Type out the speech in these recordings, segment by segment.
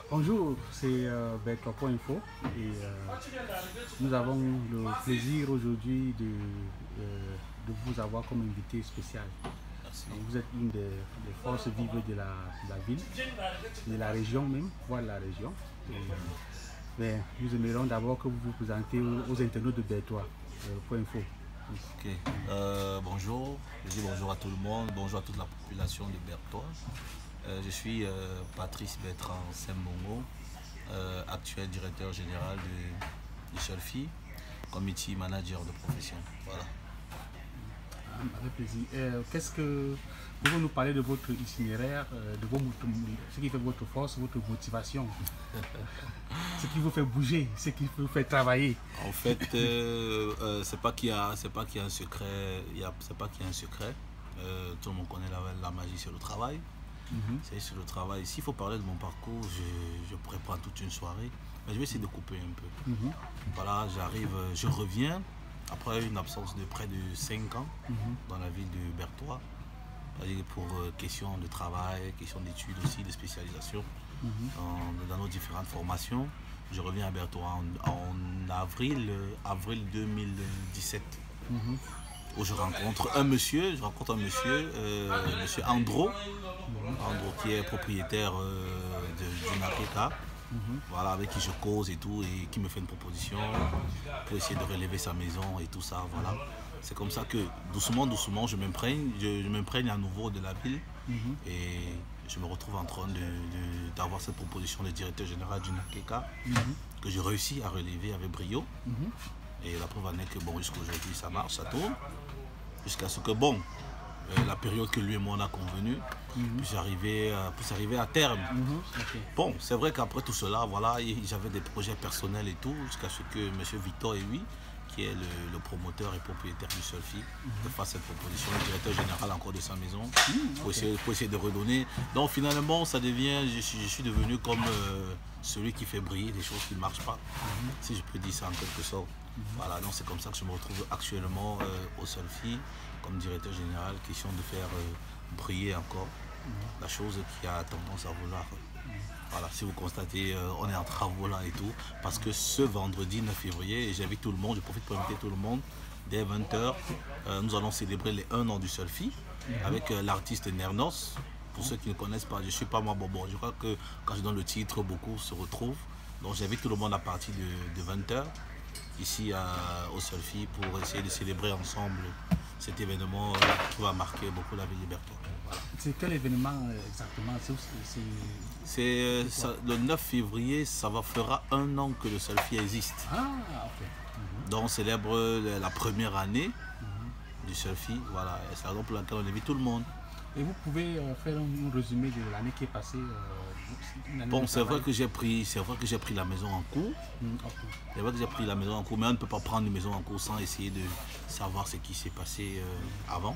Bonjour, c'est Bertrand.info et nous avons le plaisir aujourd'hui de vous avoir comme invité spécial. Donc, vous êtes une des forces vives de la ville, de la région même, voire de la région. Nous aimerions d'abord que vous vous présentez aux internautes de Bertrand.info. Ok, bonjour, je dis bonjour à tout le monde, bonjour à toute la population de Bertois. Je suis Patrice Bertrand Sembongo, actuel directeur général de Selfie, committee manager de profession. Voilà. Avec plaisir. Pouvez-vous nous parler de votre itinéraire, ce qui fait votre force, votre motivation, ce qui vous fait bouger, ce qui vous fait travailler? En fait, c'est pas qu'il y a un secret, c'est pas qu'il y a un secret. Tout le monde connaît la magie sur le travail. C'est sur le travail. S'il faut parler de mon parcours, je pourrais prendre toute une soirée, mais je vais essayer de couper un peu. Voilà, je reviens après une absence de près de 5 ans dans la ville de Bertois, pour questions de travail, questions d'études aussi, de spécialisation dans nos différentes formations. Je reviens à Bertois en avril 2017. Où je rencontre un monsieur, monsieur Andro, qui est propriétaire d'une APK, voilà, avec qui je cause et tout, et qui me fait une proposition pour essayer de relever sa maison et tout ça, voilà. C'est comme ça que doucement, je m'imprègne à nouveau de la ville et je me retrouve en train d'avoir cette proposition de directeur général d'une APK que j'ai réussi à relever avec brio. Et la preuve en est que bon, jusqu'à aujourd'hui ça marche, ça tourne. Jusqu'à ce que bon, la période que lui et moi on a convenue puisse arriver à terme. Bon, c'est vrai qu'après tout cela, voilà, j'avais des projets personnels et tout, jusqu'à ce que M. Victor Ewi, qui est le promoteur et propriétaire du Selfie, me fasse cette proposition, le directeur général encore de sa maison, pour essayer de redonner. Donc finalement, ça devient, je suis devenu comme celui qui fait briller des choses qui ne marchent pas, si je peux dire ça en quelque sorte. Voilà, donc c'est comme ça que je me retrouve actuellement au Selfie comme directeur général, question de faire briller encore la chose qui a tendance à vouloir. Voilà, si vous constatez, on est en travaux là et tout, parce que ce vendredi 9 février, j'invite tout le monde, je profite pour inviter tout le monde, dès 20 h, nous allons célébrer les 1 an du Selfie avec l'artiste Nernos. Pour ceux qui ne connaissent pas, je ne suis pas moi Bobo, je crois que quand je donne le titre, beaucoup se retrouvent. Donc j'invite tout le monde à partir de 20 h, ici au Selfie, pour essayer de célébrer ensemble cet événement qui va marquer beaucoup la ville de Bertois. Voilà. C'est quel événement exactement? C'est le 9 février, ça fera 1 an que le Selfie existe. Ah, ok. Donc on célèbre la première année du Selfie. Voilà, c'est la raison pour laquelle on invite tout le monde. Et vous pouvez faire un résumé de l'année qui est passée? Bon, c'est vrai que j'ai pris la maison en cours. C'est vrai que j'ai pris la maison en cours, mais on ne peut pas prendre une maison en cours sans essayer de savoir ce qui s'est passé avant.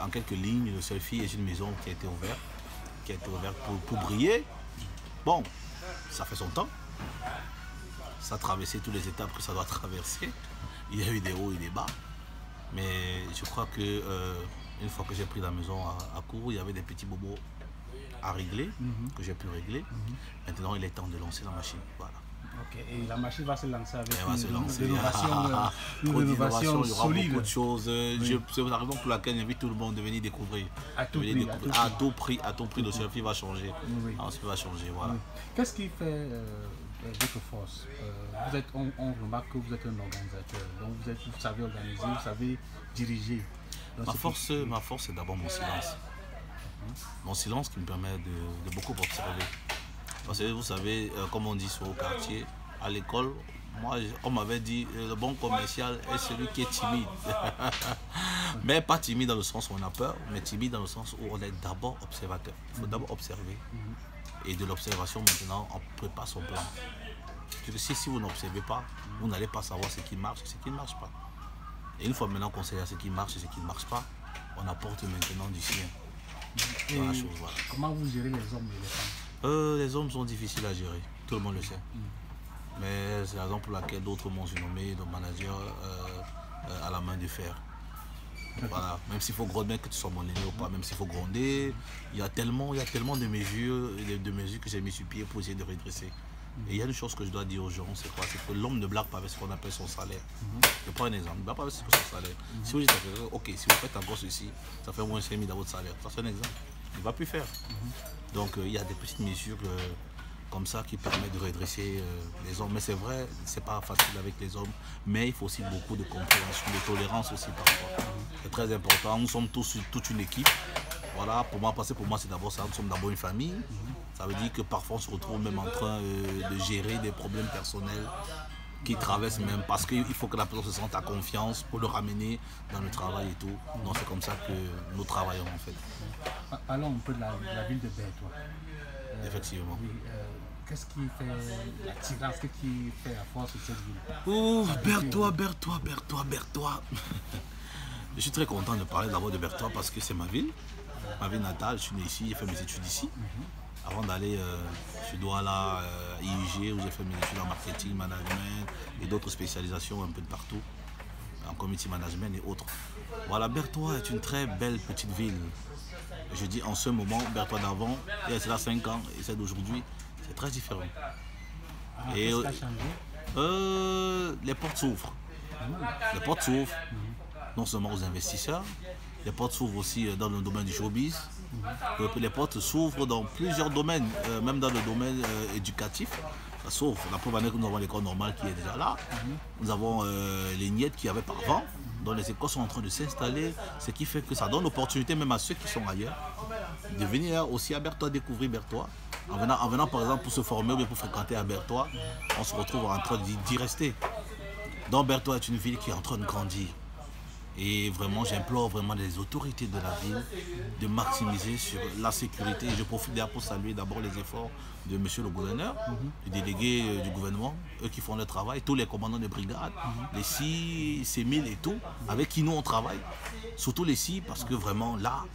En quelques lignes, le Selfie est une maison qui a été ouverte, pour briller. Bon, ça fait son temps. Ça a traversé toutes les étapes que ça doit traverser. Il y a eu des hauts et des bas. Mais je crois que une fois que j'ai pris la maison à court, il y avait des petits bobos à régler, que j'ai pu régler. Maintenant, il est temps de lancer la machine. Voilà. Ok, et la machine va se lancer avec une rénovation solide. Il y aura beaucoup de choses. Oui. C'est la raison pour laquelle j'invite tout le monde de venir découvrir. À tout prix, le Selfie va changer. Oui. Ensuite, va changer, voilà. Oui. Qu'est-ce qui fait votre force? On remarque que vous êtes un organisateur, donc vous savez organiser, vous savez diriger. Ma force, c'est d'abord mon silence. Mon silence qui me permet de beaucoup observer. Parce que vous savez, comme on dit sur au quartier, à l'école, on m'avait dit le bon commercial est celui qui est timide. Mais pas timide dans le sens où on a peur, mais timide dans le sens où on est d'abord observateur. Il faut d'abord observer. Et de l'observation, maintenant, on prépare son plan. Si vous n'observez pas, vous n'allez pas savoir ce qui marche et ce qui ne marche pas. Et une fois maintenant qu'on sait ce qui marche et ce qui ne marche pas, on apporte maintenant du sien. Voilà. Comment vous gérez les hommes et les femmes? Les hommes sont difficiles à gérer, tout le monde le sait. Mais c'est la raison pour laquelle d'autres m'ont nommé le manager à la main de fer. Voilà, même s'il faut gronder, que tu sois mon aîné ou pas, même s'il faut gronder, il y a tellement de mesures, que j'ai mis sur pied pour essayer de redresser. Et il y a une chose que je dois dire aux gens, c'est quoi? C'est que l'homme ne blague pas avec ce qu'on appelle son salaire. Je prends un exemple, il ne blague pas avec son salaire. Si vous dites à quelqu'un, ok, si vous faites encore ceci, ça fait moins 5 000 dans votre salaire. Ça c'est un exemple. Il ne va plus faire. Donc il y a des petites mesures comme ça qui permettent de redresser les hommes. Mais c'est vrai, c'est pas facile avec les hommes, mais il faut aussi beaucoup de compréhension, de tolérance aussi parfois. C'est très important. Nous sommes tous toute une équipe. Voilà, pour moi, c'est d'abord ça. Nous sommes d'abord une famille. Ça veut dire que parfois on se retrouve même en train de gérer des problèmes personnels qui traversent même, parce qu'il faut que la personne se sente à confiance pour le ramener dans le travail et tout. Donc c'est comme ça que nous travaillons en fait. Parlons un peu de la ville de Bertois. Effectivement. Oui, qu'est-ce qui fait l'attirance, qu'est-ce qui fait la force de cette ville? Oh, Bertois. Je suis très content de parler d'abord de Bertois parce que c'est ma ville natale. Je suis né ici, j'ai fait mes études ici. Avant d'aller, je dois là à IUG où j'ai fait mes études en marketing, management et d'autres spécialisations un peu de partout, en community management et autres. Voilà, Bertois est une très belle petite ville. Je dis en ce moment, Bertois d'avant, et c'est là 5 ans, et celle d'aujourd'hui, c'est très différent. Et qu'est-ce qui a changé? les portes s'ouvrent. Les portes s'ouvrent, non seulement aux investisseurs, les portes s'ouvrent aussi dans le domaine du showbiz. Les portes s'ouvrent dans plusieurs domaines, même dans le domaine éducatif. Ça s'ouvre. La preuve en est que nous avons l'école normale qui est déjà là. Nous avons les NIET qui avaient par avant. Donc les écoles sont en train de s'installer, ce qui fait que ça donne l'opportunité même à ceux qui sont ailleurs de venir aussi à Bertois, découvrir Bertois. En venant par exemple pour se former ou bien pour fréquenter à Bertois, on se retrouve en train d'y rester. Donc Bertois est une ville qui est en train de grandir. Et vraiment, j'implore vraiment les autorités de la ville de maximiser sur la sécurité. Et je profite d'ailleurs pour saluer d'abord les efforts de monsieur le gouverneur, les délégués du gouvernement, eux qui font le travail, tous les commandants de brigade, les CI, CEMIL et tout, avec qui nous on travaille. Surtout les CI, parce que vraiment là,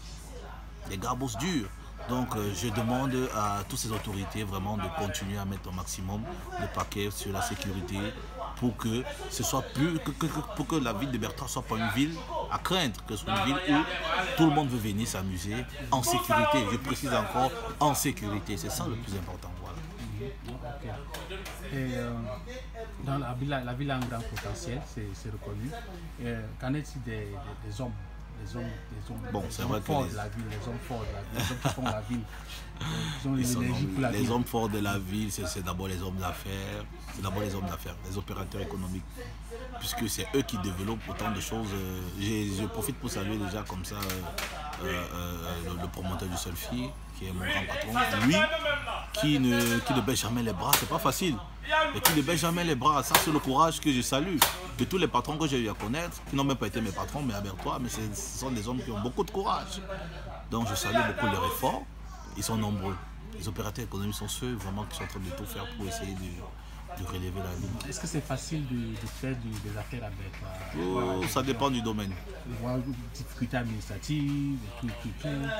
les gars bossent dur. Donc je demande à toutes ces autorités vraiment de continuer à mettre au maximum le paquet sur la sécurité pour que ce soit plus pour que la ville de Bertois soit pas une ville à craindre, que ce soit une ville où tout le monde veut venir s'amuser en sécurité. Je précise encore, en sécurité, c'est ça le plus important. Voilà. Okay. Et dans la ville a un grand potentiel, c'est reconnu. Qu'en est-il des hommes? Les hommes forts de la ville, les hommes forts de la ville, les hommes qui font la ville, ils ont l'énergie pour la ville. Les hommes forts de la ville, c'est d'abord les hommes d'affaires, les opérateurs économiques, puisque c'est eux qui développent autant de choses. Je profite pour saluer déjà comme ça le promoteur du Selfie, qui est mon grand patron, lui, qui ne baisse jamais les bras, c'est pas facile. Et qui ne baisse jamais les bras, ça c'est le courage que je salue de tous les patrons que j'ai eu à connaître, qui n'ont même pas été mes patrons, mais à Bertois, mais ce sont des hommes qui ont beaucoup de courage. Donc je salue beaucoup leurs efforts, ils sont nombreux. Les opérateurs économiques sont ceux vraiment qui sont en train de tout faire pour essayer de relever la ville. Est-ce que c'est facile de faire des affaires à Bertois? Ça dépend du domaine. Des difficultés administratives, tout.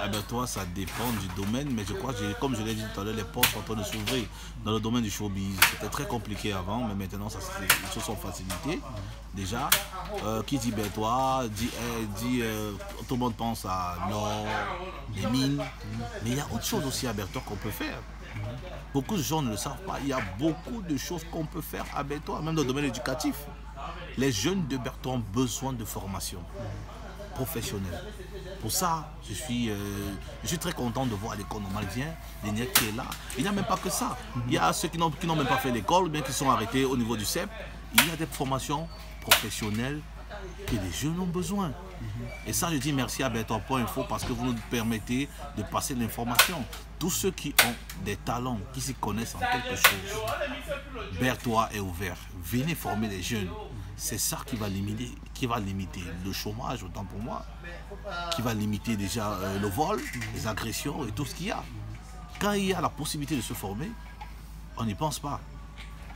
À Bertois, ça dépend du domaine, mais je crois que, comme je l'ai dit tout à l'heure, les portes sont en train de s'ouvrir dans le domaine du showbiz. C'était très compliqué avant, mais maintenant, les choses sont facilitées. Déjà, qui dit Bertois, tout le monde pense à l'or, les mines, mais il y a autre chose aussi à Bertois qu'on peut faire. Beaucoup de gens ne le savent pas. Il y a beaucoup de choses qu'on peut faire à Bertois, même dans le domaine éducatif. Les jeunes de Bertois ont besoin de formation professionnelle. Pour ça, je suis très content de voir l'école normale vient, l'ENIEC qui est là. Il n'y a même pas que ça. Il y a ceux qui n'ont même pas fait l'école, bien qui sont arrêtés au niveau du CEP. Il y a des formations professionnelles que les jeunes ont besoin. Et ça, je dis merci à Bertois.info parce que vous nous permettez de passer l'information. Tous ceux qui ont des talents, qui s'y connaissent en quelque chose, Bertois est ouvert. Venez former les jeunes. C'est ça qui va limiter le chômage, autant pour moi, qui va limiter déjà le vol, les agressions et tout ce qu'il y a. Quand il y a la possibilité de se former, on n'y pense pas.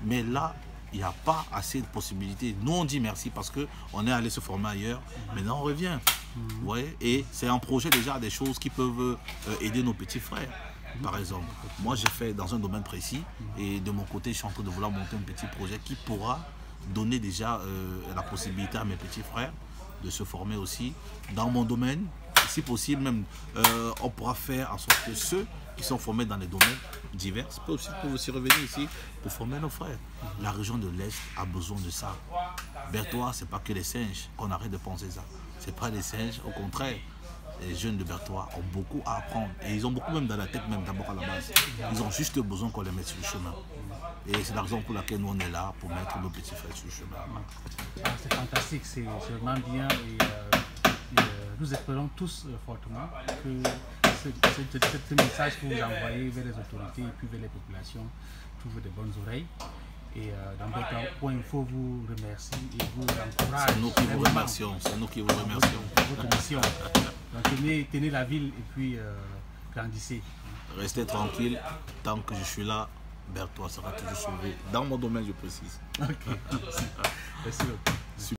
Mais là, il n'y a pas assez de possibilités. Nous, on dit merci parce qu'on est allé se former ailleurs. Maintenant, on revient. Ouais, et c'est un projet déjà des choses qui peuvent aider nos petits frères. Par exemple, moi, j'ai fait dans un domaine précis et de mon côté, je suis en train de vouloir monter un petit projet qui pourra donner déjà la possibilité à mes petits frères de se former aussi dans mon domaine. Si possible, même, on pourra faire en sorte que ceux qui sont formés dans les domaines divers peuvent aussi revenir ici pour former nos frères. La région de l'Est a besoin de ça. Berthois, ce n'est pas que les singes, qu'on arrête de penser ça. Ce n'est pas les singes, au contraire. Les jeunes de Berthois ont beaucoup à apprendre. Et ils ont beaucoup même dans la tête, même d'abord à la base. Ils ont juste besoin qu'on les mette sur le chemin. Et c'est la raison pour laquelle nous on est là, pour mettre nos petits frères sur le chemin. C'est fantastique, c'est vraiment bien. Et nous espérons tous fortement que ce message que vous envoyez vers les autorités et puis vers les populations trouve de bonnes oreilles. Et dans Berthois.info vous remercie et vous encourage. C'est nous qui vous remercions. C'est nous qui vous remercions. Votre mission. Donc tenez la ville et puis grandissez. Restez tranquille. Tant que je suis là, Berthois sera toujours sauvé. Dans mon domaine, je précise. Ok. Merci beaucoup.